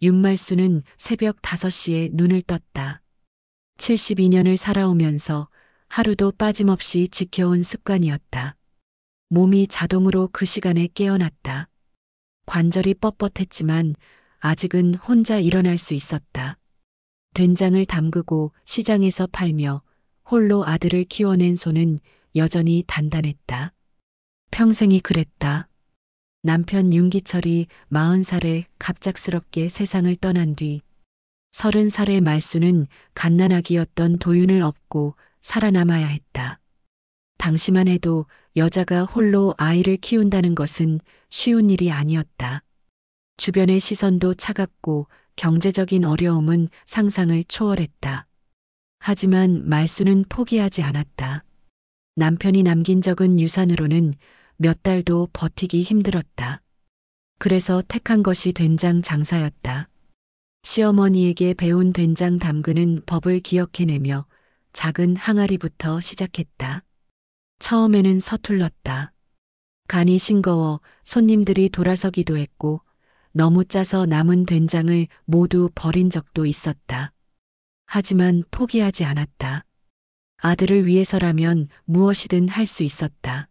윤말수는 새벽 5시에 눈을 떴다. 72년을 살아오면서 하루도 빠짐없이 지켜온 습관이었다. 몸이 자동으로 그 시간에 깨어났다. 관절이 뻣뻣했지만 아직은 혼자 일어날 수 있었다. 된장을 담그고 시장에서 팔며 홀로 아들을 키워낸 손은 여전히 단단했다. 평생이 그랬다. 남편 윤기철이 40살에 갑작스럽게 세상을 떠난 뒤 30살의 말수는 갓난아기였던 도윤을 업고 살아남아야 했다. 당시만 해도 여자가 홀로 아이를 키운다는 것은 쉬운 일이 아니었다. 주변의 시선도 차갑고 경제적인 어려움은 상상을 초월했다. 하지만 말수는 포기하지 않았다. 남편이 남긴 적은 유산으로는 몇 달도 버티기 힘들었다. 그래서 택한 것이 된장 장사였다. 시어머니에게 배운 된장 담그는 법을 기억해내며 작은 항아리부터 시작했다. 처음에는 서툴렀다. 간이 싱거워 손님들이 돌아서기도 했고 너무 짜서 남은 된장을 모두 버린 적도 있었다. 하지만 포기하지 않았다. 아들을 위해서라면 무엇이든 할 수 있었다.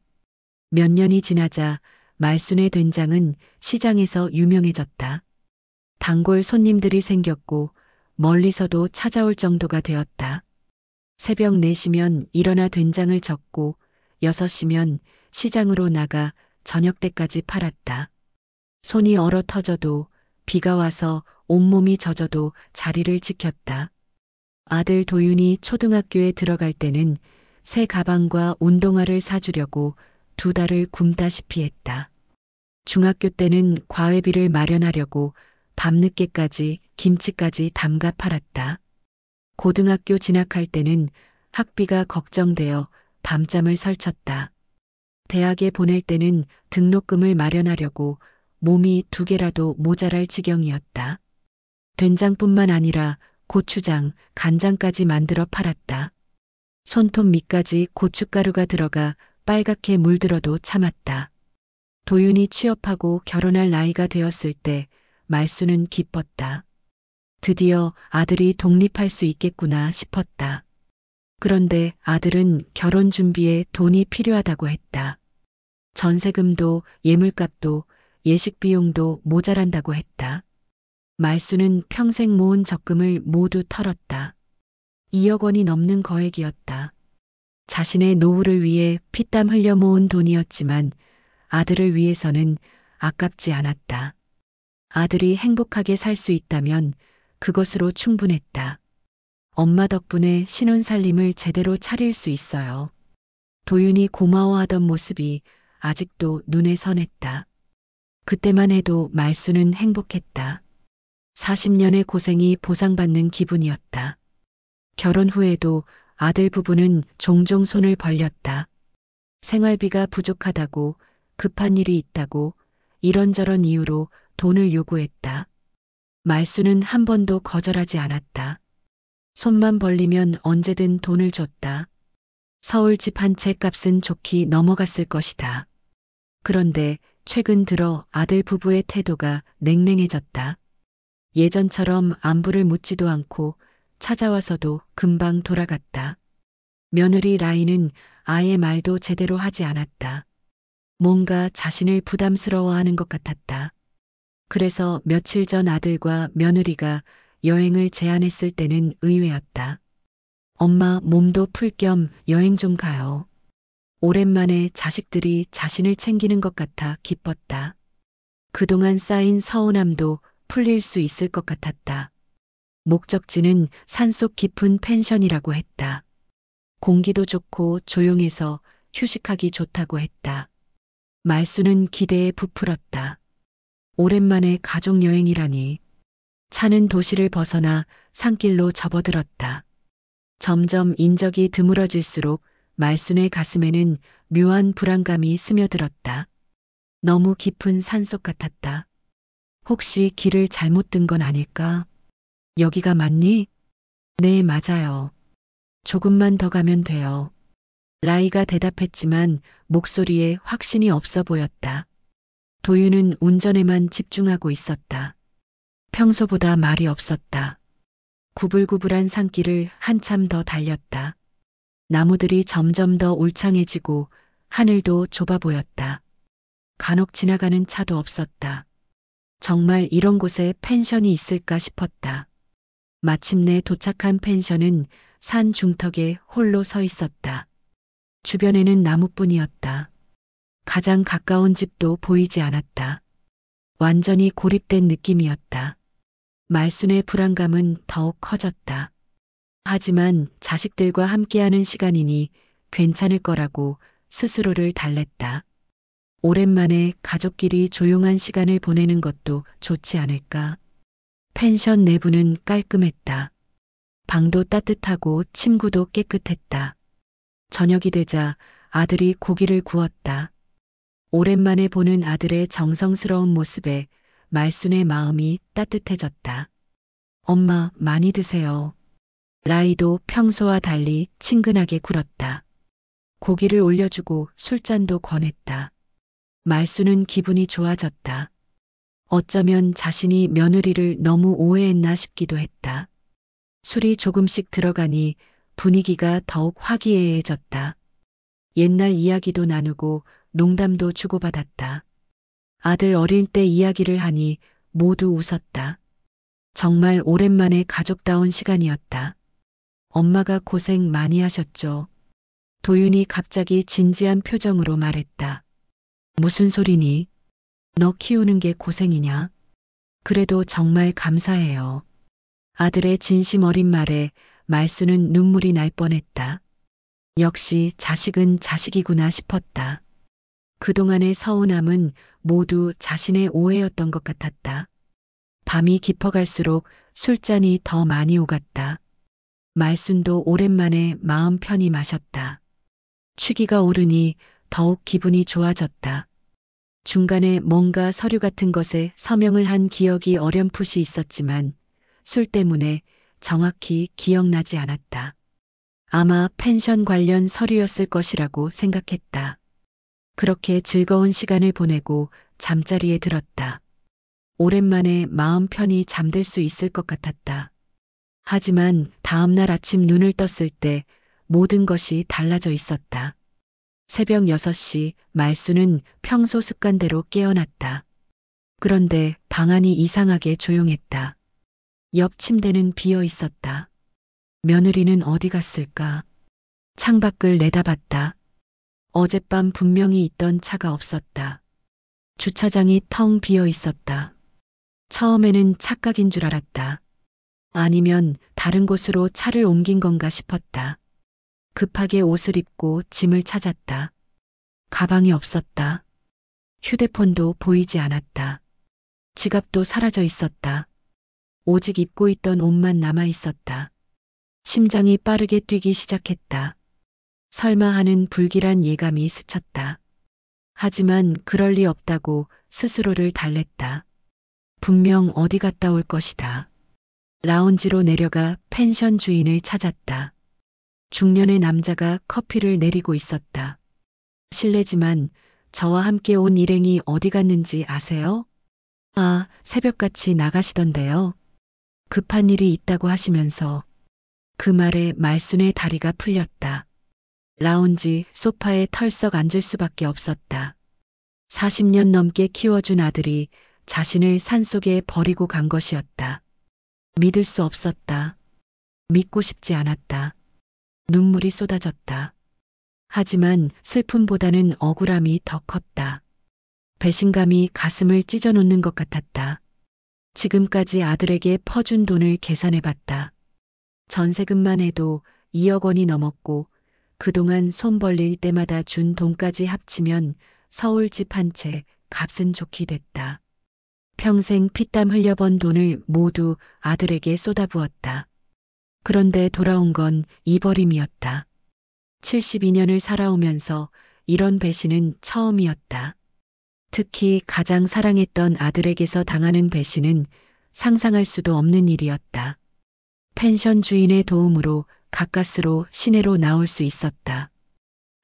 몇 년이 지나자 말순의 된장은 시장에서 유명해졌다. 단골 손님들이 생겼고 멀리서도 찾아올 정도가 되었다. 새벽 4시면 일어나 된장을 젓고 6시면 시장으로 나가 저녁 때까지 팔았다. 손이 얼어 터져도 비가 와서 온몸이 젖어도 자리를 지켰다. 아들 도윤이 초등학교에 들어갈 때는 새 가방과 운동화를 사주려고 2달을 굶다시피 했다. 중학교 때는 과외비를 마련하려고 밤늦게까지 김치까지 담가 팔았다. 고등학교 진학할 때는 학비가 걱정되어 밤잠을 설쳤다. 대학에 보낼 때는 등록금을 마련하려고 몸이 2개라도 모자랄 지경이었다. 된장뿐만 아니라 고추장, 간장까지 만들어 팔았다. 손톱 밑까지 고춧가루가 들어가 빨갛게 물들어도 참았다. 도윤이 취업하고 결혼할 나이가 되었을 때 말수는 기뻤다. 드디어 아들이 독립할 수 있겠구나 싶었다. 그런데 아들은 결혼 준비에 돈이 필요하다고 했다. 전세금도 예물값도 예식 비용도 모자란다고 했다. 말수는 평생 모은 적금을 모두 털었다. 2억 원이 넘는 거액이었다. 자신의 노후를 위해 피땀 흘려 모은 돈이었지만 아들을 위해서는 아깝지 않았다. 아들이 행복하게 살 수 있다면 그것으로 충분했다. 엄마 덕분에 신혼살림을 제대로 차릴 수 있어요. 도윤이 고마워하던 모습이 아직도 눈에 선했다. 그때만 해도 말수는 행복했다. 40년의 고생이 보상받는 기분이었다. 결혼 후에도 아들 부부는 종종 손을 벌렸다. 생활비가 부족하다고, 급한 일이 있다고, 이런저런 이유로 돈을 요구했다. 말수는 한 번도 거절하지 않았다. 손만 벌리면 언제든 돈을 줬다. 서울 집 한 채 값은 좋게 넘어갔을 것이다. 그런데 최근 들어 아들 부부의 태도가 냉랭해졌다. 예전처럼 안부를 묻지도 않고 찾아와서도 금방 돌아갔다. 며느리 라인은 아예 말도 제대로 하지 않았다. 뭔가 자신을 부담스러워하는 것 같았다. 그래서 며칠 전 아들과 며느리가 여행을 제안했을 때는 의외였다. 엄마 몸도 풀 겸 여행 좀 가요. 오랜만에 자식들이 자신을 챙기는 것 같아 기뻤다. 그동안 쌓인 서운함도 풀릴 수 있을 것 같았다. 목적지는 산속 깊은 펜션이라고 했다. 공기도 좋고 조용해서 휴식하기 좋다고 했다. 말수는 기대에 부풀었다. 오랜만에 가족 여행이라니. 차는 도시를 벗어나 산길로 접어들었다. 점점 인적이 드물어질수록 말순의 가슴에는 묘한 불안감이 스며들었다. 너무 깊은 산속 같았다. 혹시 길을 잘못 든 건 아닐까? 여기가 맞니? 네, 맞아요. 조금만 더 가면 돼요. 라이가 대답했지만 목소리에 확신이 없어 보였다. 도윤은 운전에만 집중하고 있었다. 평소보다 말이 없었다. 구불구불한 산길을 한참 더 달렸다. 나무들이 점점 더 울창해지고 하늘도 좁아 보였다. 간혹 지나가는 차도 없었다. 정말 이런 곳에 펜션이 있을까 싶었다. 마침내 도착한 펜션은 산 중턱에 홀로 서 있었다. 주변에는 나무뿐이었다. 가장 가까운 집도 보이지 않았다. 완전히 고립된 느낌이었다. 말순의 불안감은 더욱 커졌다. 하지만 자식들과 함께하는 시간이니 괜찮을 거라고 스스로를 달랬다. 오랜만에 가족끼리 조용한 시간을 보내는 것도 좋지 않을까. 펜션 내부는 깔끔했다. 방도 따뜻하고 침구도 깨끗했다. 저녁이 되자 아들이 고기를 구웠다. 오랜만에 보는 아들의 정성스러운 모습에 말순의 마음이 따뜻해졌다. 엄마, 많이 드세요. 라이도 평소와 달리 친근하게 굴었다. 고기를 올려주고 술잔도 권했다. 말순은 기분이 좋아졌다. 어쩌면 자신이 며느리를 너무 오해했나 싶기도 했다. 술이 조금씩 들어가니 분위기가 더욱 화기애애해졌다. 옛날 이야기도 나누고 농담도 주고받았다. 아들 어릴 때 이야기를 하니 모두 웃었다. 정말 오랜만에 가족다운 시간이었다. 엄마가 고생 많이 하셨죠. 도윤이 갑자기 진지한 표정으로 말했다. 무슨 소리니? 너 키우는 게 고생이냐? 그래도 정말 감사해요. 아들의 진심 어린 말에 말순은 눈물이 날 뻔했다. 역시 자식은 자식이구나 싶었다. 그동안의 서운함은 모두 자신의 오해였던 것 같았다. 밤이 깊어갈수록 술잔이 더 많이 오갔다. 말순도 오랜만에 마음 편히 마셨다. 취기가 오르니 더욱 기분이 좋아졌다. 중간에 뭔가 서류 같은 것에 서명을 한 기억이 어렴풋이 있었지만 술 때문에 정확히 기억나지 않았다. 아마 펜션 관련 서류였을 것이라고 생각했다. 그렇게 즐거운 시간을 보내고 잠자리에 들었다. 오랜만에 마음 편히 잠들 수 있을 것 같았다. 하지만 다음날 아침 눈을 떴을 때 모든 것이 달라져 있었다. 새벽 6시 말순은 평소 습관대로 깨어났다. 그런데 방 안이 이상하게 조용했다. 옆 침대는 비어 있었다. 며느리는 어디 갔을까? 창밖을 내다봤다. 어젯밤 분명히 있던 차가 없었다. 주차장이 텅 비어 있었다. 처음에는 착각인 줄 알았다. 아니면 다른 곳으로 차를 옮긴 건가 싶었다. 급하게 옷을 입고 짐을 찾았다. 가방이 없었다. 휴대폰도 보이지 않았다. 지갑도 사라져 있었다. 오직 입고 있던 옷만 남아 있었다. 심장이 빠르게 뛰기 시작했다. 설마 하는 불길한 예감이 스쳤다. 하지만 그럴 리 없다고 스스로를 달랬다. 분명 어디 갔다 올 것이다. 라운지로 내려가 펜션 주인을 찾았다. 중년의 남자가 커피를 내리고 있었다. 실례지만 저와 함께 온 일행이 어디 갔는지 아세요? 아, 새벽같이 나가시던데요. 급한 일이 있다고 하시면서. 그 말에 말순의 다리가 풀렸다. 라운지 소파에 털썩 앉을 수밖에 없었다. 40년 넘게 키워준 아들이 자신을 산속에 버리고 간 것이었다. 믿을 수 없었다. 믿고 싶지 않았다. 눈물이 쏟아졌다. 하지만 슬픔보다는 억울함이 더 컸다. 배신감이 가슴을 찢어놓는 것 같았다. 지금까지 아들에게 퍼준 돈을 계산해봤다. 전세금만 해도 2억 원이 넘었고 그동안 손 벌릴 때마다 준 돈까지 합치면 서울 집 한 채 값은 좋게 됐다. 평생 피땀 흘려번 돈을 모두 아들에게 쏟아부었다. 그런데 돌아온 건 이버림이었다. 72년을 살아오면서 이런 배신은 처음이었다. 특히 가장 사랑했던 아들에게서 당하는 배신은 상상할 수도 없는 일이었다. 펜션 주인의 도움으로 가까스로 시내로 나올 수 있었다.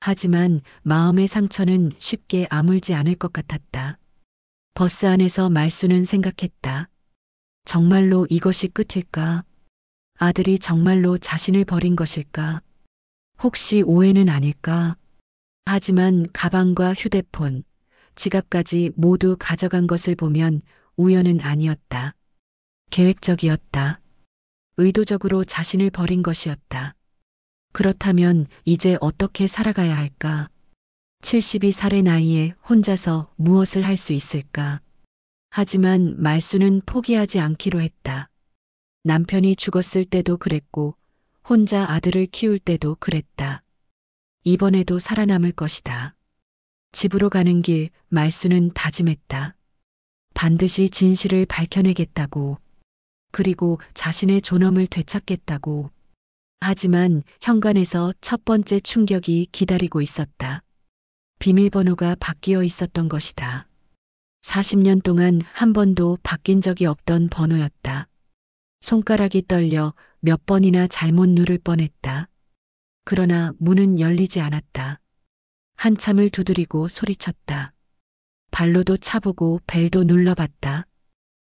하지만 마음의 상처는 쉽게 아물지 않을 것 같았다. 버스 안에서 말순은 생각했다. 정말로 이것이 끝일까? 아들이 정말로 자신을 버린 것일까? 혹시 오해는 아닐까? 하지만 가방과 휴대폰, 지갑까지 모두 가져간 것을 보면 우연은 아니었다. 계획적이었다. 의도적으로 자신을 버린 것이었다. 그렇다면 이제 어떻게 살아가야 할까? 72살의 나이에 혼자서 무엇을 할 수 있을까? 하지만 말수는 포기하지 않기로 했다. 남편이 죽었을 때도 그랬고, 혼자 아들을 키울 때도 그랬다. 이번에도 살아남을 것이다. 집으로 가는 길 말수는 다짐했다. 반드시 진실을 밝혀내겠다고. 그리고 자신의 존엄을 되찾겠다고. 하지만 현관에서 첫 번째 충격이 기다리고 있었다. 비밀번호가 바뀌어 있었던 것이다. 40년 동안 한 번도 바뀐 적이 없던 번호였다. 손가락이 떨려 몇 번이나 잘못 누를 뻔했다. 그러나 문은 열리지 않았다. 한참을 두드리고 소리쳤다. 발로도 차보고 벨도 눌러봤다.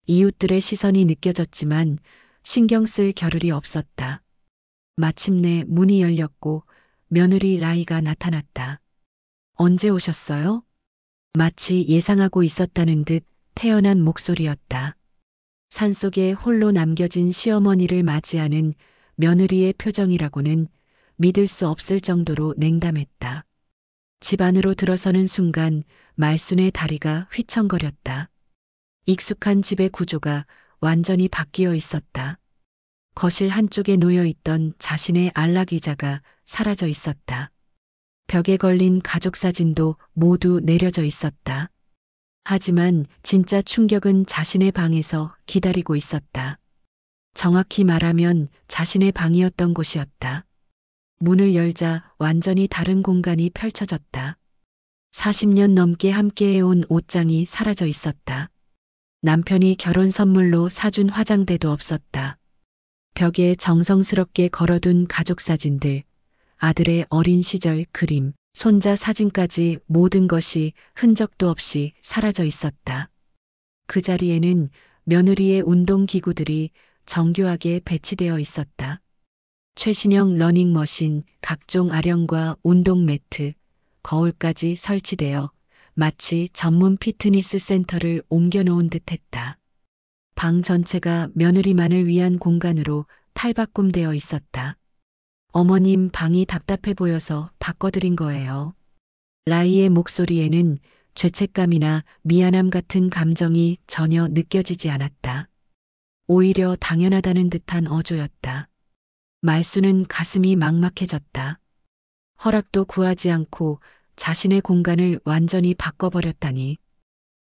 이웃들의 시선이 느껴졌지만 신경 쓸 겨를이 없었다. 마침내 문이 열렸고 며느리 라이가 나타났다. 언제 오셨어요? 마치 예상하고 있었다는 듯 태연한 목소리였다. 산속에 홀로 남겨진 시어머니를 맞이하는 며느리의 표정이라고는 믿을 수 없을 정도로 냉담했다. 집 안으로 들어서는 순간 말순의 다리가 휘청거렸다. 익숙한 집의 구조가 완전히 바뀌어 있었다. 거실 한쪽에 놓여 있던 자신의 안락의자가 사라져 있었다. 벽에 걸린 가족 사진도 모두 내려져 있었다. 하지만 진짜 충격은 자신의 방에서 기다리고 있었다. 정확히 말하면 자신의 방이었던 곳이었다. 문을 열자 완전히 다른 공간이 펼쳐졌다. 40년 넘게 함께해온 옷장이 사라져 있었다. 남편이 결혼 선물로 사준 화장대도 없었다. 벽에 정성스럽게 걸어둔 가족 사진들, 아들의 어린 시절 그림, 손자 사진까지 모든 것이 흔적도 없이 사라져 있었다. 그 자리에는 며느리의 운동기구들이 정교하게 배치되어 있었다. 최신형 러닝머신, 각종 아령과 운동 매트, 거울까지 설치되어 마치 전문 피트니스 센터를 옮겨놓은 듯했다. 방 전체가 며느리만을 위한 공간으로 탈바꿈되어 있었다. 어머님 방이 답답해 보여서 바꿔드린 거예요. 라이의 목소리에는 죄책감이나 미안함 같은 감정이 전혀 느껴지지 않았다. 오히려 당연하다는 듯한 어조였다. 말수는 가슴이 막막해졌다. 허락도 구하지 않고 자신의 공간을 완전히 바꿔버렸다니.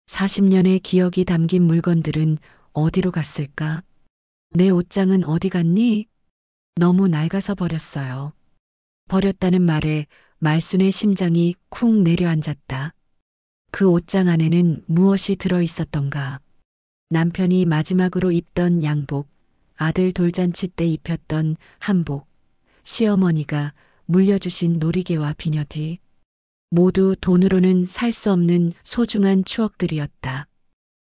40년의 기억이 담긴 물건들은 어디로 갔을까? 내 옷장은 어디 갔니? 너무 낡아서 버렸어요. 버렸다는 말에 말순의 심장이 쿵 내려앉았다. 그 옷장 안에는 무엇이 들어 있었던가? 남편이 마지막으로 입던 양복, 아들 돌잔치 때 입혔던 한복, 시어머니가 물려주신 놀이개와 비녀뒤. 모두 돈으로는 살 수 없는 소중한 추억들이었다.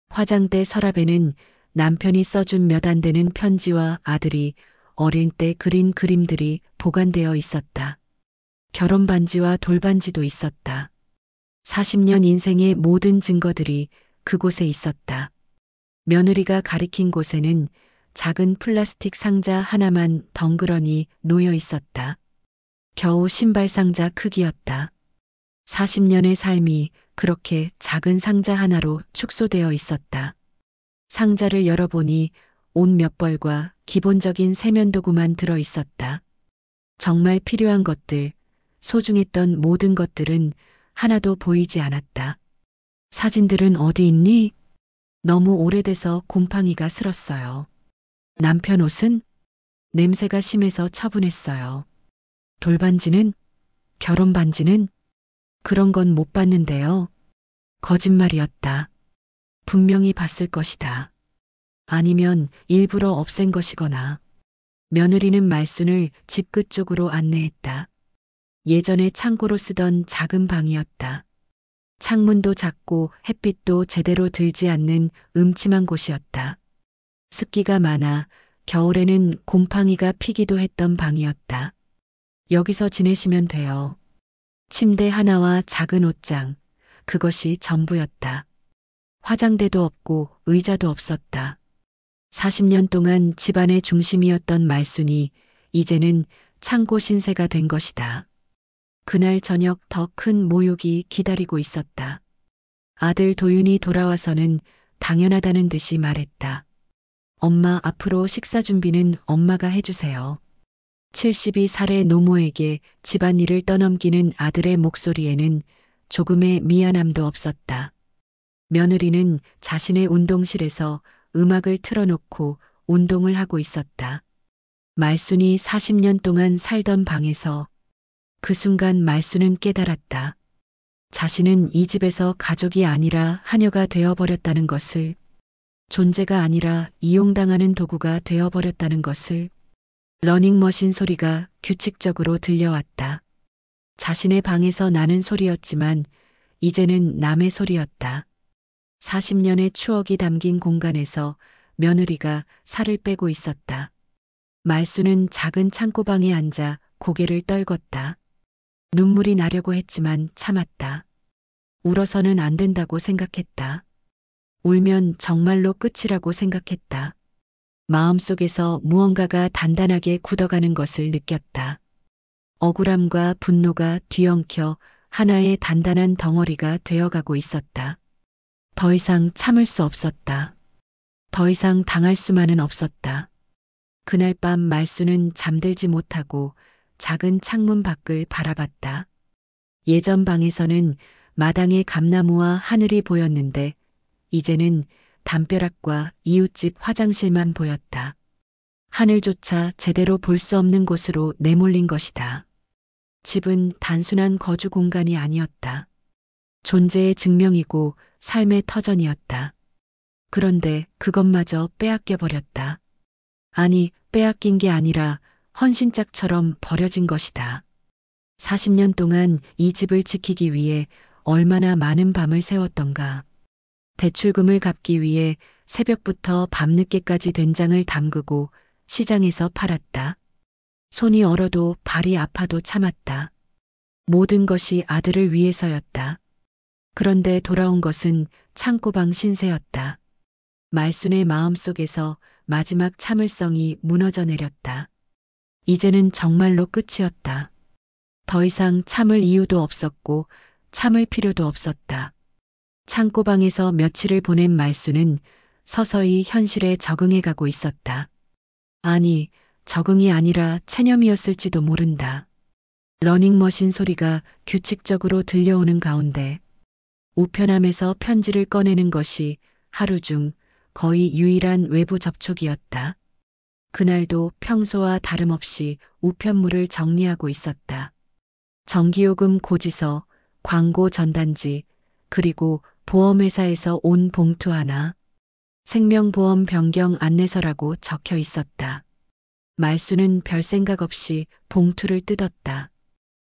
화장대 서랍에는 남편이 써준 몇 안 되는 편지와 아들이 어릴 때 그린 그림들이 보관되어 있었다. 결혼 반지와 돌반지도 있었다. 40년 인생의 모든 증거들이 그곳에 있었다. 며느리가 가리킨 곳에는 작은 플라스틱 상자 하나만 덩그러니 놓여 있었다. 겨우 신발 상자 크기였다. 40년의 삶이 그렇게 작은 상자 하나로 축소되어 있었다. 상자를 열어보니 옷 몇 벌과 기본적인 세면도구만 들어 있었다. 정말 필요한 것들, 소중했던 모든 것들은 하나도 보이지 않았다. 사진들은 어디 있니? 너무 오래돼서 곰팡이가 슬었어요. 남편 옷은? 냄새가 심해서 처분했어요. 돌반지는? 결혼 반지는? 그런 건 못 봤는데요. 거짓말이었다. 분명히 봤을 것이다. 아니면 일부러 없앤 것이거나. 며느리는 말순을 집 끝쪽으로 안내했다. 예전에 창고로 쓰던 작은 방이었다. 창문도 작고 햇빛도 제대로 들지 않는 음침한 곳이었다. 습기가 많아 겨울에는 곰팡이가 피기도 했던 방이었다. 여기서 지내시면 돼요. 침대 하나와 작은 옷장, 그것이 전부였다. 화장대도 없고 의자도 없었다. 40년 동안 집안의 중심이었던 말순이 이제는 창고 신세가 된 것이다. 그날 저녁 더 큰 모욕이 기다리고 있었다. 아들 도윤이 돌아와서는 당연하다는 듯이 말했다. 엄마, 앞으로 식사 준비는 엄마가 해주세요. 72살의 노모에게 집안일을 떠넘기는 아들의 목소리에는 조금의 미안함도 없었다. 며느리는 자신의 운동실에서 음악을 틀어놓고 운동을 하고 있었다. 말순이 40년 동안 살던 방에서 그 순간 말순은 깨달았다. 자신은 이 집에서 가족이 아니라 하녀가 되어버렸다는 것을, 존재가 아니라 이용당하는 도구가 되어버렸다는 것을. 러닝머신 소리가 규칙적으로 들려왔다. 자신의 방에서 나는 소리였지만 이제는 남의 소리였다. 40년의 추억이 담긴 공간에서 며느리가 살을 빼고 있었다. 말수는 작은 창고방에 앉아 고개를 떨궜다. 눈물이 나려고 했지만 참았다. 울어서는 안 된다고 생각했다. 울면 정말로 끝이라고 생각했다. 마음속에서 무언가가 단단하게 굳어가는 것을 느꼈다. 억울함과 분노가 뒤엉켜 하나의 단단한 덩어리가 되어가고 있었다. 더 이상 참을 수 없었다. 더 이상 당할 수만은 없었다. 그날 밤 말수는 잠들지 못하고 작은 창문 밖을 바라봤다. 예전 방에서는 마당에 감나무와 하늘이 보였는데 이제는 담벼락과 이웃집 화장실만 보였다. 하늘조차 제대로 볼 수 없는 곳으로 내몰린 것이다. 집은 단순한 거주 공간이 아니었다. 존재의 증명이고 삶의 터전이었다. 그런데 그것마저 빼앗겨 버렸다. 아니, 빼앗긴 게 아니라 헌신짝처럼 버려진 것이다. 40년 동안 이 집을 지키기 위해 얼마나 많은 밤을 새웠던가. 대출금을 갚기 위해 새벽부터 밤늦게까지 된장을 담그고 시장에서 팔았다. 손이 얼어도 발이 아파도 참았다. 모든 것이 아들을 위해서였다. 그런데 돌아온 것은 창고방 신세였다. 말순의 마음속에서 마지막 참을성이 무너져 내렸다. 이제는 정말로 끝이었다. 더 이상 참을 이유도 없었고 참을 필요도 없었다. 창고방에서 며칠을 보낸 말수는 서서히 현실에 적응해 가고 있었다. 아니, 적응이 아니라 체념이었을지도 모른다. 러닝머신 소리가 규칙적으로 들려오는 가운데 우편함에서 편지를 꺼내는 것이 하루 중 거의 유일한 외부 접촉이었다. 그날도 평소와 다름없이 우편물을 정리하고 있었다. 전기요금 고지서, 광고 전단지, 그리고 보험회사에서 온 봉투 하나, 생명보험 변경 안내서라고 적혀 있었다. 말수는 별 생각 없이 봉투를 뜯었다.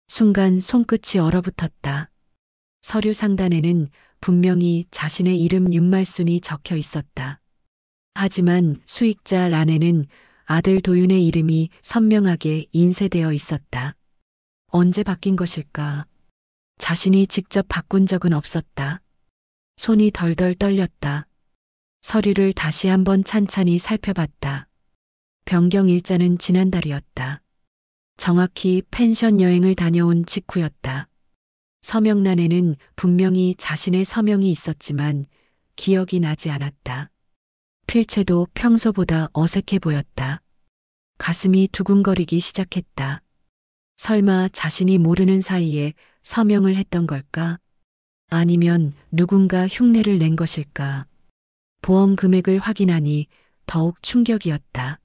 순간 손끝이 얼어붙었다. 서류 상단에는 분명히 자신의 이름 윤말순이 적혀 있었다. 하지만 수익자 란에는 아들 도윤의 이름이 선명하게 인쇄되어 있었다. 언제 바뀐 것일까? 자신이 직접 바꾼 적은 없었다. 손이 덜덜 떨렸다. 서류를 다시 한번 찬찬히 살펴봤다. 변경 일자는 지난달이었다. 정확히 펜션 여행을 다녀온 직후였다. 서명란에는 분명히 자신의 서명이 있었지만 기억이 나지 않았다. 필체도 평소보다 어색해 보였다. 가슴이 두근거리기 시작했다. 설마 자신이 모르는 사이에 서명을 했던 걸까? 아니면 누군가 흉내를 낸 것일까? 보험 금액을 확인하니 더욱 충격이었다.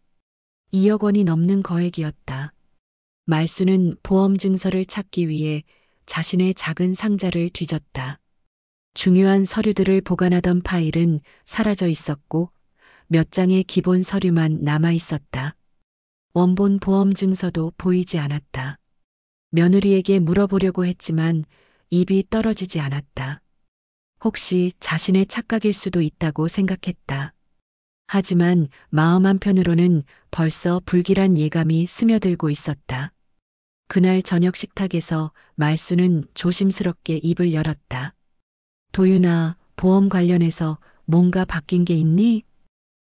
2억 원이 넘는 거액이었다. 말수는 보험 증서를 찾기 위해 자신의 작은 상자를 뒤졌다. 중요한 서류들을 보관하던 파일은 사라져 있었고 몇 장의 기본 서류만 남아 있었다. 원본 보험 증서도 보이지 않았다. 며느리에게 물어보려고 했지만 입이 떨어지지 않았다. 혹시 자신의 착각일 수도 있다고 생각했다. 하지만 마음 한편으로는 벌써 불길한 예감이 스며들고 있었다. 그날 저녁 식탁에서 말수는 조심스럽게 입을 열었다. 도윤아, 보험 관련해서 뭔가 바뀐 게 있니?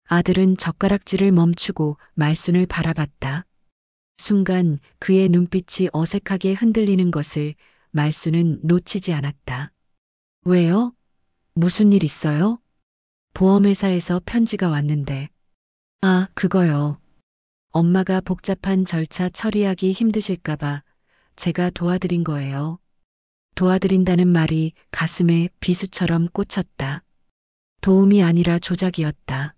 아들은 젓가락질을 멈추고 말순을 바라봤다. 순간 그의 눈빛이 어색하게 흔들리는 것을 말수는 놓치지 않았다. 왜요? 무슨 일 있어요? 보험회사에서 편지가 왔는데. 아, 그거요. 엄마가 복잡한 절차 처리하기 힘드실까봐 제가 도와드린 거예요. 도와드린다는 말이 가슴에 비수처럼 꽂혔다. 도움이 아니라 조작이었다.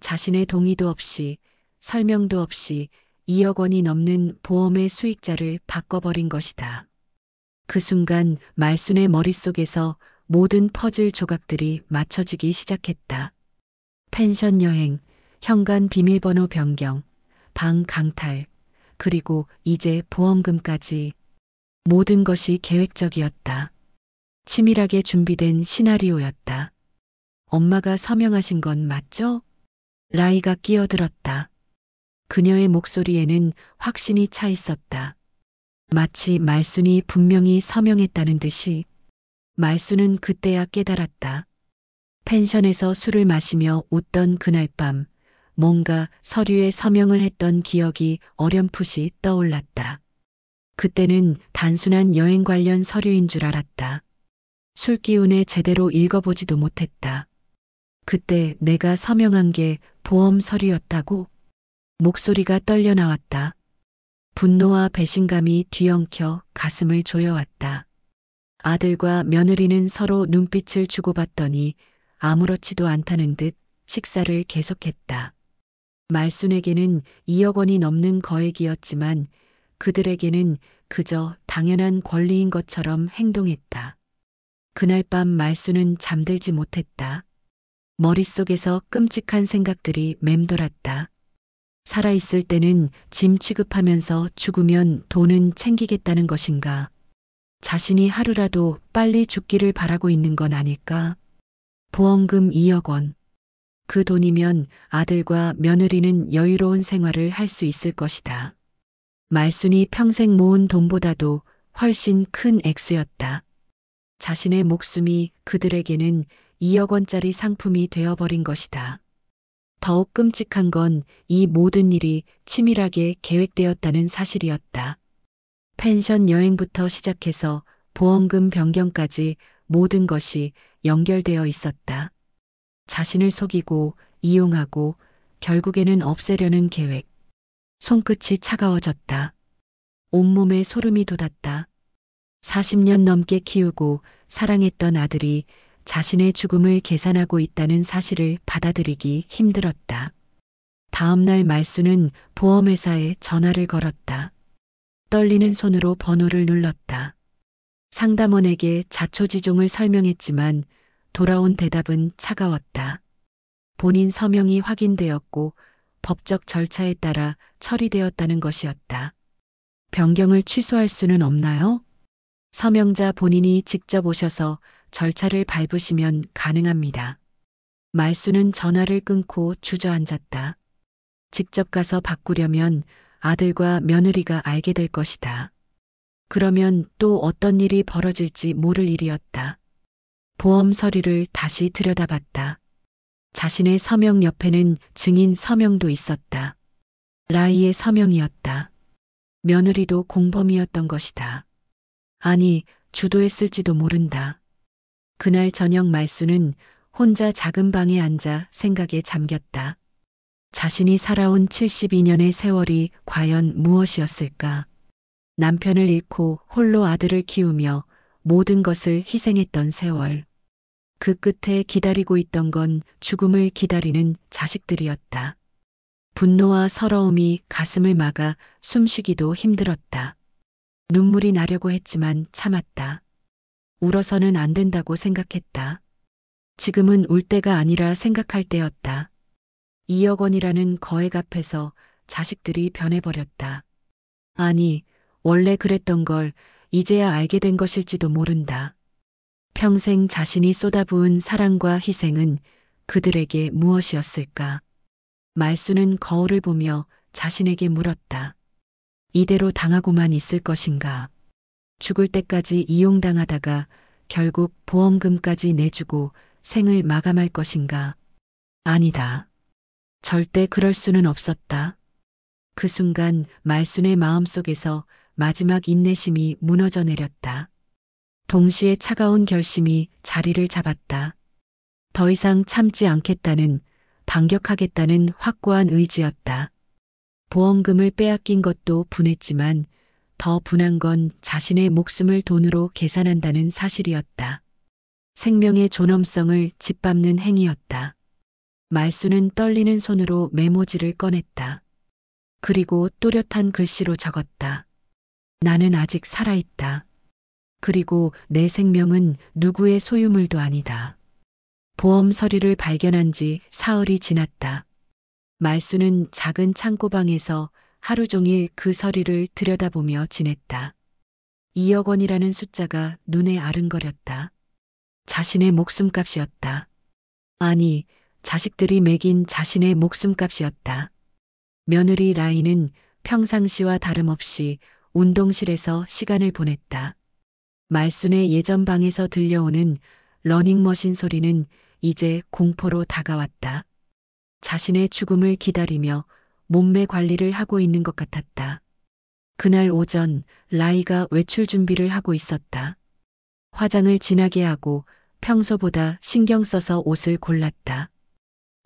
자신의 동의도 없이 설명도 없이 2억 원이 넘는 보험의 수익자를 바꿔버린 것이다. 그 순간 말순의 머릿속에서 모든 퍼즐 조각들이 맞춰지기 시작했다. 펜션 여행, 현관 비밀번호 변경, 방 강탈, 그리고 이제 보험금까지 모든 것이 계획적이었다. 치밀하게 준비된 시나리오였다. 엄마가 서명하신 건 맞죠? 라이가 끼어들었다. 그녀의 목소리에는 확신이 차 있었다. 마치 말순이 분명히 서명했다는 듯이. 말순은 그때야 깨달았다. 펜션에서 술을 마시며 웃던 그날 밤 뭔가 서류에 서명을 했던 기억이 어렴풋이 떠올랐다. 그때는 단순한 여행 관련 서류인 줄 알았다. 술 기운에 제대로 읽어보지도 못했다. 그때 내가 서명한 게 보험 서류였다고? 목소리가 떨려 나왔다. 분노와 배신감이 뒤엉켜 가슴을 조여왔다. 아들과 며느리는 서로 눈빛을 주고받더니 아무렇지도 않다는 듯 식사를 계속했다. 말순에게는 2억 원이 넘는 거액이었지만 그들에게는 그저 당연한 권리인 것처럼 행동했다. 그날 밤 말순은 잠들지 못했다. 머릿속에서 끔찍한 생각들이 맴돌았다. 살아있을 때는 짐 취급하면서 죽으면 돈은 챙기겠다는 것인가? 자신이 하루라도 빨리 죽기를 바라고 있는 건 아닐까? 보험금 2억 원. 그 돈이면 아들과 며느리는 여유로운 생활을 할 수 있을 것이다. 말순이 평생 모은 돈보다도 훨씬 큰 액수였다. 자신의 목숨이 그들에게는 2억 원짜리 상품이 되어버린 것이다. 더욱 끔찍한 건 이 모든 일이 치밀하게 계획되었다는 사실이었다. 펜션 여행부터 시작해서 보험금 변경까지 모든 것이 연결되어 있었다. 자신을 속이고 이용하고 결국에는 없애려는 계획. 손끝이 차가워졌다. 온몸에 소름이 돋았다. 40년 넘게 키우고 사랑했던 아들이 자신의 죽음을 계산하고 있다는 사실을 받아들이기 힘들었다. 다음 날 말수는 보험회사에 전화를 걸었다. 떨리는 손으로 번호를 눌렀다. 상담원에게 자초지종을 설명했지만 돌아온 대답은 차가웠다. 본인 서명이 확인되었고 법적 절차에 따라 처리되었다는 것이었다. 변경을 취소할 수는 없나요? 서명자 본인이 직접 오셔서 절차를 밟으시면 가능합니다. 말수는 전화를 끊고 주저앉았다. 직접 가서 바꾸려면 아들과 며느리가 알게 될 것이다. 그러면 또 어떤 일이 벌어질지 모를 일이었다. 보험 서류를 다시 들여다봤다. 자신의 서명 옆에는 증인 서명도 있었다. 라이의 서명이었다. 며느리도 공범이었던 것이다. 아니, 주도했을지도 모른다. 그날 저녁 말수는 혼자 작은 방에 앉아 생각에 잠겼다. 자신이 살아온 72년의 세월이 과연 무엇이었을까? 남편을 잃고 홀로 아들을 키우며 모든 것을 희생했던 세월. 그 끝에 기다리고 있던 건 죽음을 기다리는 자식들이었다. 분노와 서러움이 가슴을 막아 숨쉬기도 힘들었다. 눈물이 나려고 했지만 참았다. 울어서는 안 된다고 생각했다. 지금은 울 때가 아니라 생각할 때였다. 2억 원이라는 거액 앞에서 자식들이 변해버렸다. 아니, 원래 그랬던 걸 이제야 알게 된 것일지도 모른다. 평생 자신이 쏟아부은 사랑과 희생은 그들에게 무엇이었을까? 말수는 거울을 보며 자신에게 물었다. 이대로 당하고만 있을 것인가? 죽을 때까지 이용당하다가 결국 보험금까지 내주고 생을 마감할 것인가? 아니다. 절대 그럴 수는 없었다. 그 순간 말순의 마음속에서 마지막 인내심이 무너져 내렸다. 동시에 차가운 결심이 자리를 잡았다. 더 이상 참지 않겠다는, 반격하겠다는 확고한 의지였다. 보험금을 빼앗긴 것도 분했지만 더 분한 건 자신의 목숨을 돈으로 계산한다는 사실이었다. 생명의 존엄성을 짓밟는 행위였다. 말수는 떨리는 손으로 메모지를 꺼냈다. 그리고 또렷한 글씨로 적었다. 나는 아직 살아있다. 그리고 내 생명은 누구의 소유물도 아니다. 보험 서류를 발견한 지 사흘이 지났다. 말수는 작은 창고방에서 하루 종일 그 서류를 들여다보며 지냈다. 2억 원이라는 숫자가 눈에 아른거렸다. 자신의 목숨값이었다. 아니, 자식들이 매긴 자신의 목숨값이었다. 며느리 라인은 평상시와 다름없이 운동실에서 시간을 보냈다. 말순의 예전 방에서 들려오는 러닝머신 소리는 이제 공포로 다가왔다. 자신의 죽음을 기다리며 몸매 관리를 하고 있는 것 같았다. 그날 오전 라이가 외출 준비를 하고 있었다. 화장을 진하게 하고 평소보다 신경 써서 옷을 골랐다.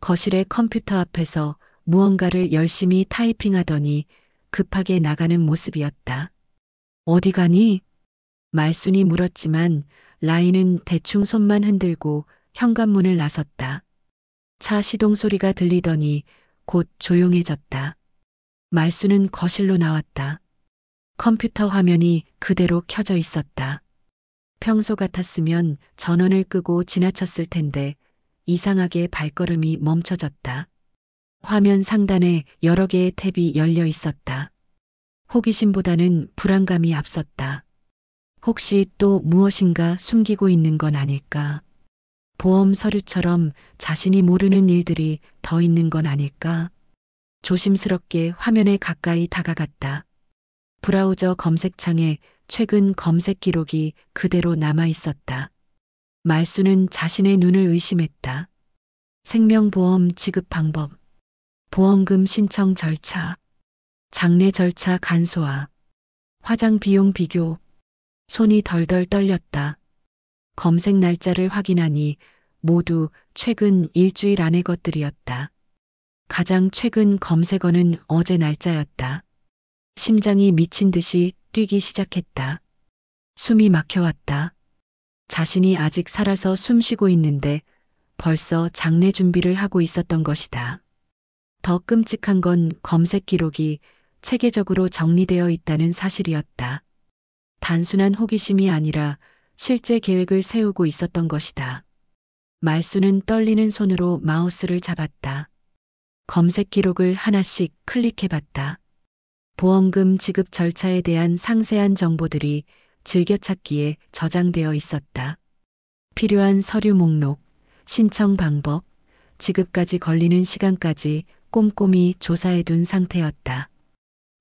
거실의 컴퓨터 앞에서 무언가를 열심히 타이핑하더니 급하게 나가는 모습이었다. 어디 가니? 말순이 물었지만 라이는 대충 손만 흔들고 현관문을 나섰다. 차 시동 소리가 들리더니 곧 조용해졌다. 말순은 거실로 나왔다. 컴퓨터 화면이 그대로 켜져 있었다. 평소 같았으면 전원을 끄고 지나쳤을 텐데 이상하게 발걸음이 멈춰졌다. 화면 상단에 여러 개의 탭이 열려 있었다. 호기심보다는 불안감이 앞섰다. 혹시 또 무엇인가 숨기고 있는 건 아닐까? 보험 서류처럼 자신이 모르는 일들이 더 있는 건 아닐까? 조심스럽게 화면에 가까이 다가갔다. 브라우저 검색창에 최근 검색 기록이 그대로 남아 있었다. 말수는 자신의 눈을 의심했다. 생명보험 지급 방법, 보험금 신청 절차, 장례 절차 간소화, 화장 비용 비교, 손이 덜덜 떨렸다. 검색 날짜를 확인하니 모두 최근 일주일 안의 것들이었다. 가장 최근 검색어는 어제 날짜였다. 심장이 미친 듯이 뛰기 시작했다. 숨이 막혀왔다. 자신이 아직 살아서 숨쉬고 있는데 벌써 장례 준비를 하고 있었던 것이다. 더 끔찍한 건 검색 기록이 체계적으로 정리되어 있다는 사실이었다. 단순한 호기심이 아니라 실제 계획을 세우고 있었던 것이다. 말수는 떨리는 손으로 마우스를 잡았다. 검색 기록을 하나씩 클릭해봤다. 보험금 지급 절차에 대한 상세한 정보들이 즐겨찾기에 저장되어 있었다. 필요한 서류 목록, 신청 방법, 지급까지 걸리는 시간까지 꼼꼼히 조사해둔 상태였다.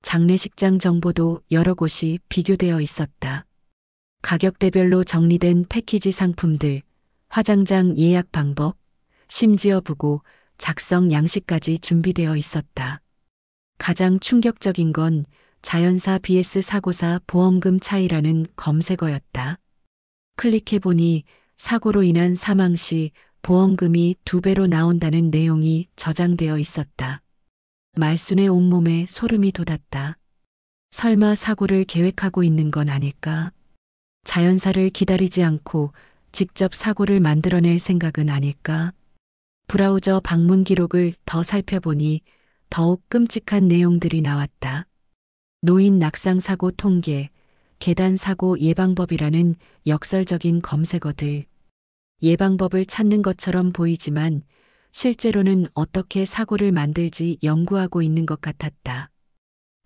장례식장 정보도 여러 곳이 비교되어 있었다. 가격대별로 정리된 패키지 상품들, 화장장 예약 방법, 심지어 부고, 작성 양식까지 준비되어 있었다. 가장 충격적인 건 자연사 vs 사고사 보험금 차이라는 검색어였다. 클릭해보니 사고로 인한 사망 시 보험금이 2배로 나온다는 내용이 저장되어 있었다. 말순의 온몸에 소름이 돋았다. 설마 사고를 계획하고 있는 건 아닐까? 자연사를 기다리지 않고 직접 사고를 만들어낼 생각은 아닐까? 브라우저 방문 기록을 더 살펴보니 더욱 끔찍한 내용들이 나왔다. 노인 낙상 사고 통계, 계단 사고 예방법이라는 역설적인 검색어들. 예방법을 찾는 것처럼 보이지만 실제로는 어떻게 사고를 만들지 연구하고 있는 것 같았다.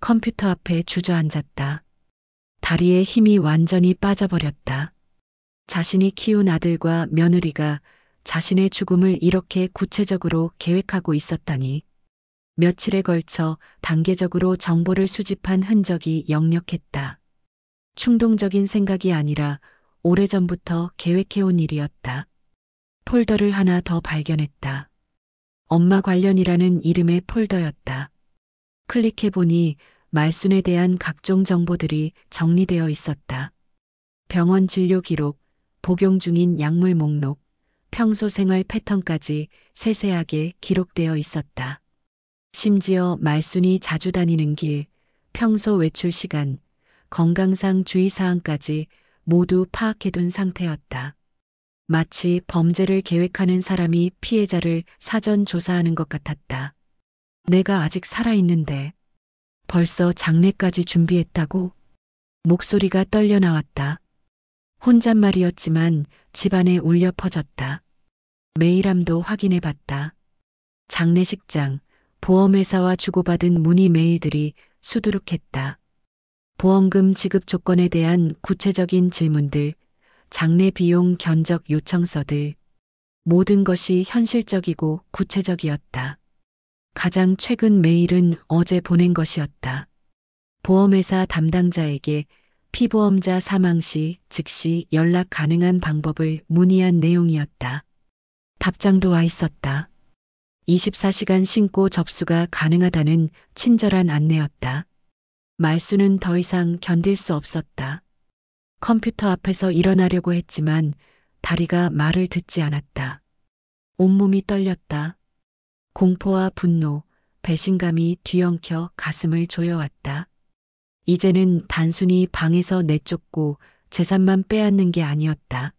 컴퓨터 앞에 주저앉았다. 다리에 힘이 완전히 빠져버렸다. 자신이 키운 아들과 며느리가 자신의 죽음을 이렇게 구체적으로 계획하고 있었다니. 며칠에 걸쳐 단계적으로 정보를 수집한 흔적이 역력했다. 충동적인 생각이 아니라 오래전부터 계획해온 일이었다. 폴더를 하나 더 발견했다. 엄마 관련이라는 이름의 폴더였다. 클릭해보니 말순에 대한 각종 정보들이 정리되어 있었다. 병원 진료 기록, 복용 중인 약물 목록, 평소 생활 패턴까지 세세하게 기록되어 있었다. 심지어 말순이 자주 다니는 길, 평소 외출 시간, 건강상 주의사항까지 모두 파악해둔 상태였다. 마치 범죄를 계획하는 사람이 피해자를 사전 조사하는 것 같았다. 내가 아직 살아있는데 벌써 장례까지 준비했다고? 목소리가 떨려 나왔다. 혼잣말이었지만 집안에 울려 퍼졌다. 메일함도 확인해 봤다. 장례식장, 보험회사와 주고받은 문의 메일들이 수두룩했다. 보험금 지급 조건에 대한 구체적인 질문들, 장례 비용 견적 요청서들, 모든 것이 현실적이고 구체적이었다. 가장 최근 메일은 어제 보낸 것이었다. 보험회사 담당자에게 피보험자 사망 시 즉시 연락 가능한 방법을 문의한 내용이었다. 답장도 와 있었다. 24시간 신고 접수가 가능하다는 친절한 안내였다. 말수는 더 이상 견딜 수 없었다. 컴퓨터 앞에서 일어나려고 했지만 다리가 말을 듣지 않았다. 온몸이 떨렸다. 공포와 분노, 배신감이 뒤엉켜 가슴을 조여왔다. 이제는 단순히 방에서 내쫓고 재산만 빼앗는 게 아니었다.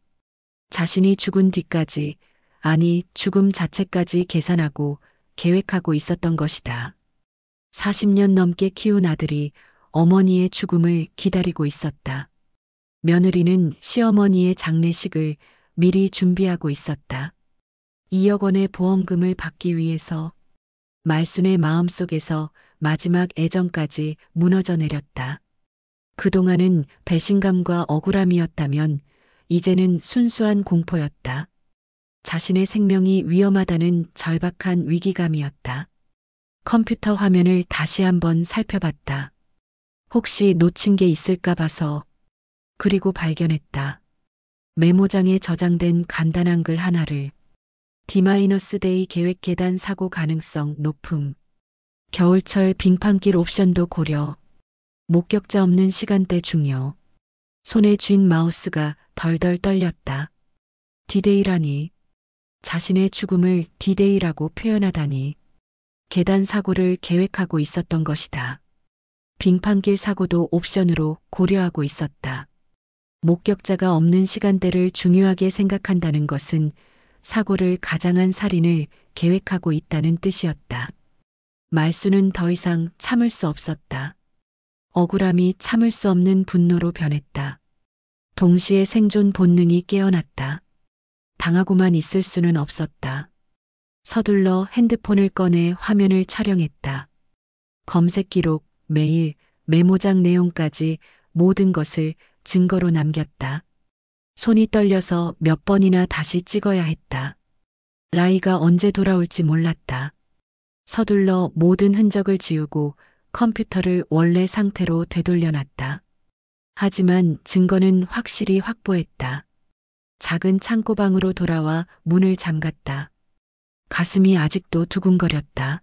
자신이 죽은 뒤까지, 아니 죽음 자체까지 계산하고 계획하고 있었던 것이다. 40년 넘게 키운 아들이 어머니의 죽음을 기다리고 있었다. 며느리는 시어머니의 장례식을 미리 준비하고 있었다. 2억 원의 보험금을 받기 위해서 말순의 마음속에서 마지막 애정까지 무너져 내렸다. 그동안은 배신감과 억울함이었다면 이제는 순수한 공포였다. 자신의 생명이 위험하다는 절박한 위기감이었다. 컴퓨터 화면을 다시 한번 살펴봤다. 혹시 놓친 게 있을까 봐서. 그리고 발견했다. 메모장에 저장된 간단한 글 하나를. D-데이 계획 계단 사고 가능성 높음. 겨울철 빙판길 옵션도 고려. 목격자 없는 시간대 중요. 손에 쥔 마우스가 덜덜 떨렸다. D-데이라니. 자신의 죽음을 D-데이라고 표현하다니. 계단 사고를 계획하고 있었던 것이다. 빙판길 사고도 옵션으로 고려하고 있었다. 목격자가 없는 시간대를 중요하게 생각한다는 것은 사고를 가장한 살인을 계획하고 있다는 뜻이었다. 말수는 더 이상 참을 수 없었다. 억울함이 참을 수 없는 분노로 변했다. 동시에 생존 본능이 깨어났다. 당하고만 있을 수는 없었다. 서둘러 핸드폰을 꺼내 화면을 촬영했다. 검색 기록, 메일, 메모장 내용까지 모든 것을 증거로 남겼다. 손이 떨려서 몇 번이나 다시 찍어야 했다. 라이가 언제 돌아올지 몰랐다. 서둘러 모든 흔적을 지우고 컴퓨터를 원래 상태로 되돌려놨다. 하지만 증거는 확실히 확보했다. 작은 창고방으로 돌아와 문을 잠갔다. 가슴이 아직도 두근거렸다.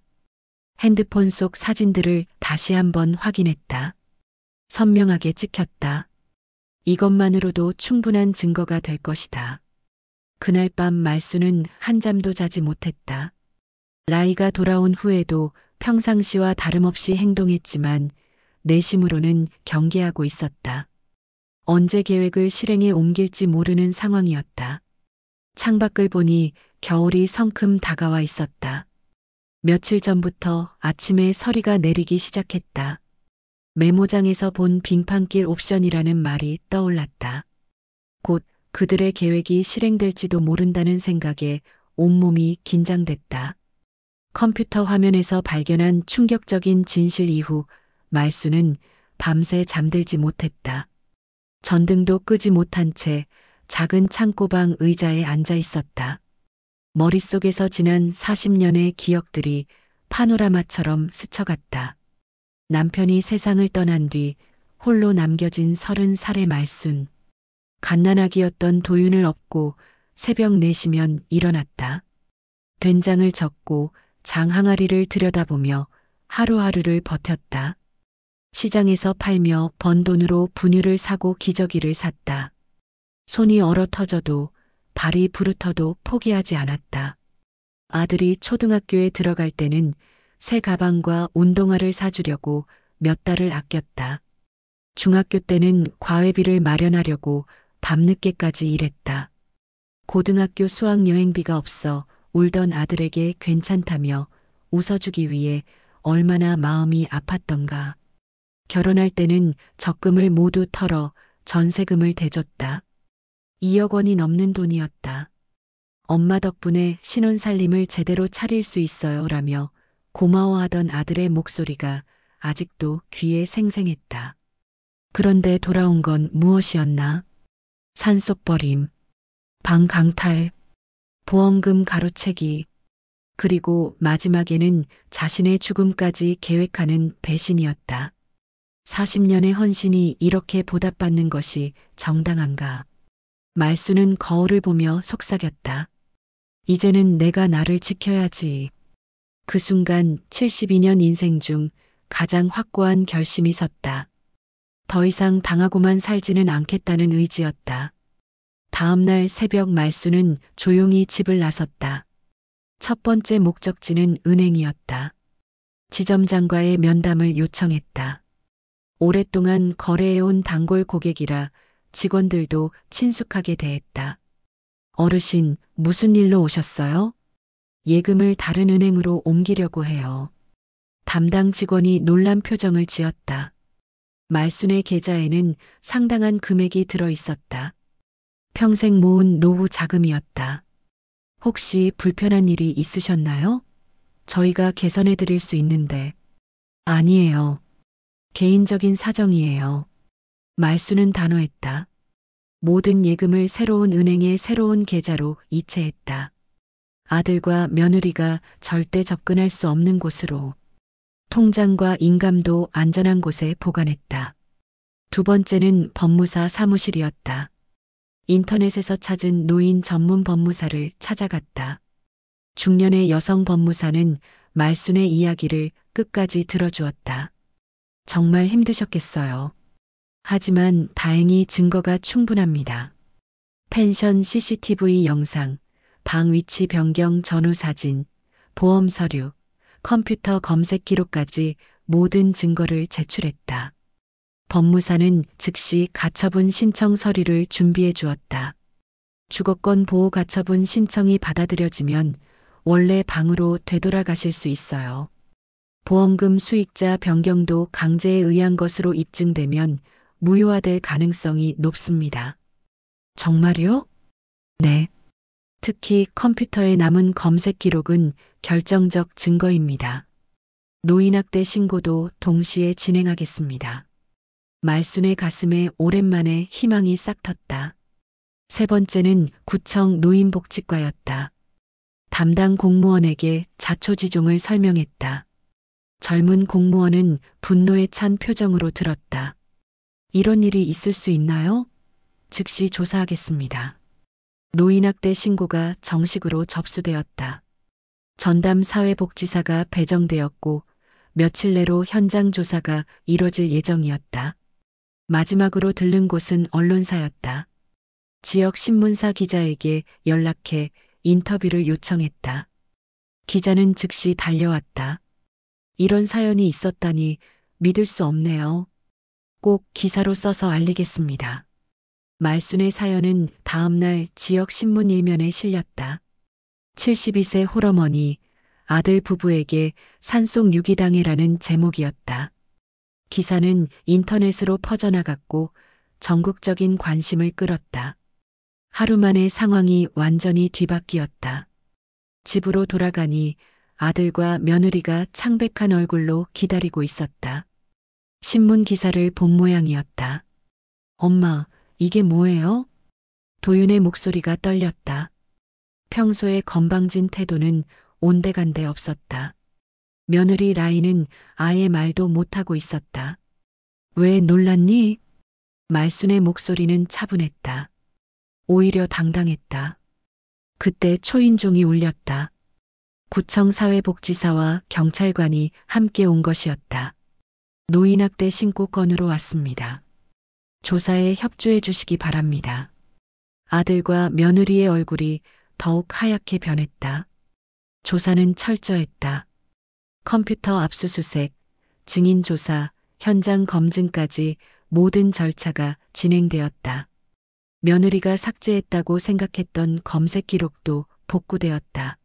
핸드폰 속 사진들을 다시 한번 확인했다. 선명하게 찍혔다. 이것만으로도 충분한 증거가 될 것이다. 그날 밤 말수는 한잠도 자지 못했다. 라이가 돌아온 후에도 평상시와 다름없이 행동했지만 내심으로는 경계하고 있었다. 언제 계획을 실행에 옮길지 모르는 상황이었다. 창밖을 보니 겨울이 성큼 다가와 있었다. 며칠 전부터 아침에 서리가 내리기 시작했다. 메모장에서 본 빙판길 옵션이라는 말이 떠올랐다. 곧 그들의 계획이 실행될지도 모른다는 생각에 온몸이 긴장됐다. 컴퓨터 화면에서 발견한 충격적인 진실 이후 말수는 밤새 잠들지 못했다. 전등도 끄지 못한 채 작은 창고방 의자에 앉아 있었다. 머릿속에서 지난 40년의 기억들이 파노라마처럼 스쳐갔다. 남편이 세상을 떠난 뒤 홀로 남겨진 30살의 말순. 갓난아기였던 도윤을 업고 새벽 4시면 일어났다. 된장을 젓고 장항아리를 들여다보며 하루하루를 버텼다. 시장에서 팔며 번 돈으로 분유를 사고 기저귀를 샀다. 손이 얼어 터져도 발이 부르터도 포기하지 않았다. 아들이 초등학교에 들어갈 때는 새 가방과 운동화를 사주려고 몇 달을 아꼈다. 중학교 때는 과외비를 마련하려고 밤늦게까지 일했다. 고등학교 수학여행비가 없어 울던 아들에게 괜찮다며 웃어주기 위해 얼마나 마음이 아팠던가. 결혼할 때는 적금을 모두 털어 전세금을 대줬다. 2억 원이 넘는 돈이었다. 엄마 덕분에 신혼살림을 제대로 차릴 수 있어요 라며 고마워하던 아들의 목소리가 아직도 귀에 생생했다. 그런데 돌아온 건 무엇이었나? 산속버림, 방 강탈, 보험금 가로채기, 그리고 마지막에는 자신의 죽음까지 계획하는 배신이었다. 40년의 헌신이 이렇게 보답받는 것이 정당한가? 말수는 거울을 보며 속삭였다. 이제는 내가 나를 지켜야지. 그 순간 72년 인생 중 가장 확고한 결심이 섰다. 더 이상 당하고만 살지는 않겠다는 의지였다. 다음 날 새벽 말수는 조용히 집을 나섰다. 첫 번째 목적지는 은행이었다. 지점장과의 면담을 요청했다. 오랫동안 거래해온 단골 고객이라 직원들도 친숙하게 대했다. 어르신, 무슨 일로 오셨어요? 예금을 다른 은행으로 옮기려고 해요. 담당 직원이 놀란 표정을 지었다. 말순의 계좌에는 상당한 금액이 들어 있었다. 평생 모은 노후 자금이었다. 혹시 불편한 일이 있으셨나요? 저희가 개선해 드릴 수 있는데. 아니에요. 개인적인 사정이에요. 말수는 단호했다. 모든 예금을 새로운 은행의 새로운 계좌로 이체했다. 아들과 며느리가 절대 접근할 수 없는 곳으로. 통장과 인감도 안전한 곳에 보관했다. 두 번째는 법무사 사무실이었다. 인터넷에서 찾은 노인 전문 법무사를 찾아갔다. 중년의 여성 법무사는 말순의 이야기를 끝까지 들어주었다. 정말 힘드셨겠어요. 하지만 다행히 증거가 충분합니다. 펜션 CCTV 영상, 방 위치 변경 전후 사진, 보험 서류, 컴퓨터 검색 기록까지 모든 증거를 제출했다. 법무사는 즉시 가처분 신청 서류를 준비해 주었다. 주거권 보호 가처분 신청이 받아들여지면 원래 방으로 되돌아가실 수 있어요. 보험금 수익자 변경도 강제에 의한 것으로 입증되면 무효화될 가능성이 높습니다. 정말요? 네. 특히 컴퓨터에 남은 검색 기록은 결정적 증거입니다. 노인학대 신고도 동시에 진행하겠습니다. 말순의 가슴에 오랜만에 희망이 싹 텄다. 세 번째는 구청 노인복지과였다. 담당 공무원에게 자초지종을 설명했다. 젊은 공무원은 분노에 찬 표정으로 들었다. 이런 일이 있을 수 있나요? 즉시 조사하겠습니다. 노인학대 신고가 정식으로 접수되었다. 전담 사회복지사가 배정되었고 며칠 내로 현장 조사가 이뤄질 예정이었다. 마지막으로 들른 곳은 언론사였다. 지역 신문사 기자에게 연락해 인터뷰를 요청했다. 기자는 즉시 달려왔다. 이런 사연이 있었다니 믿을 수 없네요. 꼭 기사로 써서 알리겠습니다. 말순의 사연은 다음 날 지역 신문 일면에 실렸다. 72세 홀어머니, 아들 부부에게 산속 유기당해라는 제목이었다. 기사는 인터넷으로 퍼져나갔고 전국적인 관심을 끌었다. 하루 만에 상황이 완전히 뒤바뀌었다. 집으로 돌아가니 아들과 며느리가 창백한 얼굴로 기다리고 있었다. 신문 기사를 본 모양이었다. 엄마, 이게 뭐예요? 도윤의 목소리가 떨렸다. 평소의 건방진 태도는 온데간데 없었다. 며느리 라인은 아예 말도 못하고 있었다. 왜 놀랐니? 말순의 목소리는 차분했다. 오히려 당당했다. 그때 초인종이 울렸다. 구청 사회복지사와 경찰관이 함께 온 것이었다. 노인학대 신고건으로 왔습니다. 조사에 협조해 주시기 바랍니다. 아들과 며느리의 얼굴이 더욱 하얗게 변했다. 조사는 철저했다. 컴퓨터 압수수색, 증인 조사, 현장 검증까지 모든 절차가 진행되었다. 며느리가 삭제했다고 생각했던 검색 기록도 복구되었다.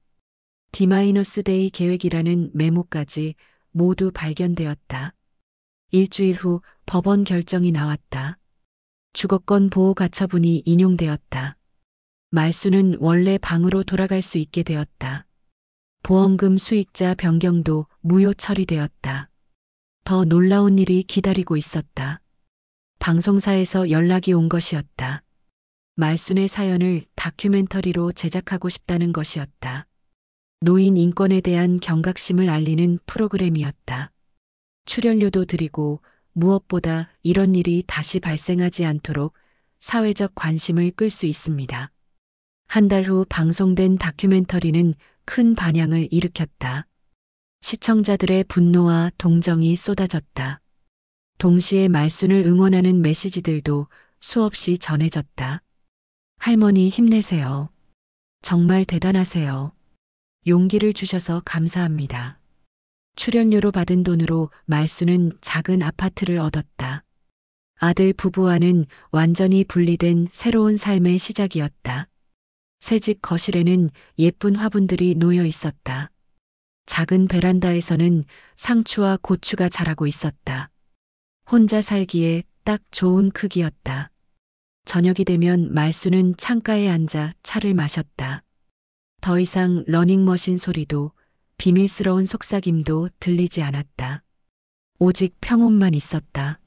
D-데이 계획이라는 메모까지 모두 발견되었다. 일주일 후 법원 결정이 나왔다. 주거권 보호 가처분이 인용되었다. 말순은 원래 방으로 돌아갈 수 있게 되었다. 보험금 수익자 변경도 무효 처리되었다. 더 놀라운 일이 기다리고 있었다. 방송사에서 연락이 온 것이었다. 말순의 사연을 다큐멘터리로 제작하고 싶다는 것이었다. 노인 인권에 대한 경각심을 알리는 프로그램이었다. 출연료도 드리고 무엇보다 이런 일이 다시 발생하지 않도록 사회적 관심을 끌 수 있습니다. 한 달 후 방송된 다큐멘터리는 큰 반향을 일으켰다. 시청자들의 분노와 동정이 쏟아졌다. 동시에 말순을 응원하는 메시지들도 수없이 전해졌다. 할머니 힘내세요. 정말 대단하세요. 용기를 주셔서 감사합니다. 출연료로 받은 돈으로 말순은 작은 아파트를 얻었다. 아들 부부와는 완전히 분리된 새로운 삶의 시작이었다. 새집 거실에는 예쁜 화분들이 놓여 있었다. 작은 베란다에서는 상추와 고추가 자라고 있었다. 혼자 살기에 딱 좋은 크기였다. 저녁이 되면 말순은 창가에 앉아 차를 마셨다. 더 이상 러닝머신 소리도 비밀스러운 속삭임도 들리지 않았다. 오직 평온만 있었다.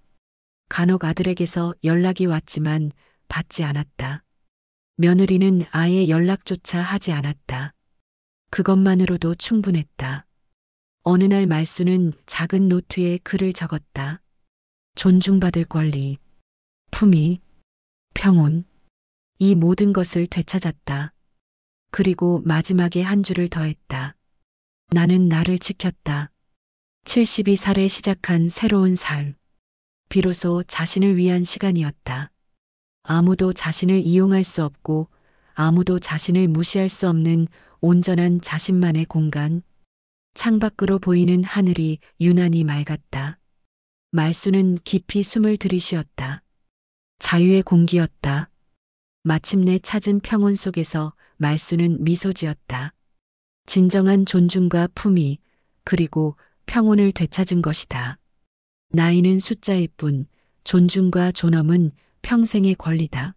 간혹 아들에게서 연락이 왔지만 받지 않았다. 며느리는 아예 연락조차 하지 않았다. 그것만으로도 충분했다. 어느 날 말순은 작은 노트에 글을 적었다. 존중받을 권리, 품위, 평온, 이 모든 것을 되찾았다. 그리고 마지막에 한 줄을 더했다. 나는 나를 지켰다. 72살에 시작한 새로운 삶. 비로소 자신을 위한 시간이었다. 아무도 자신을 이용할 수 없고 아무도 자신을 무시할 수 없는 온전한 자신만의 공간. 창밖으로 보이는 하늘이 유난히 맑았다. 말순은 깊이 숨을 들이쉬었다. 자유의 공기였다. 마침내 찾은 평온 속에서 말순은 미소 지었다. 진정한 존중과 품위, 그리고 평온을 되찾은 것이다. 나이는 숫자일 뿐, 존중과 존엄은 평생의 권리다.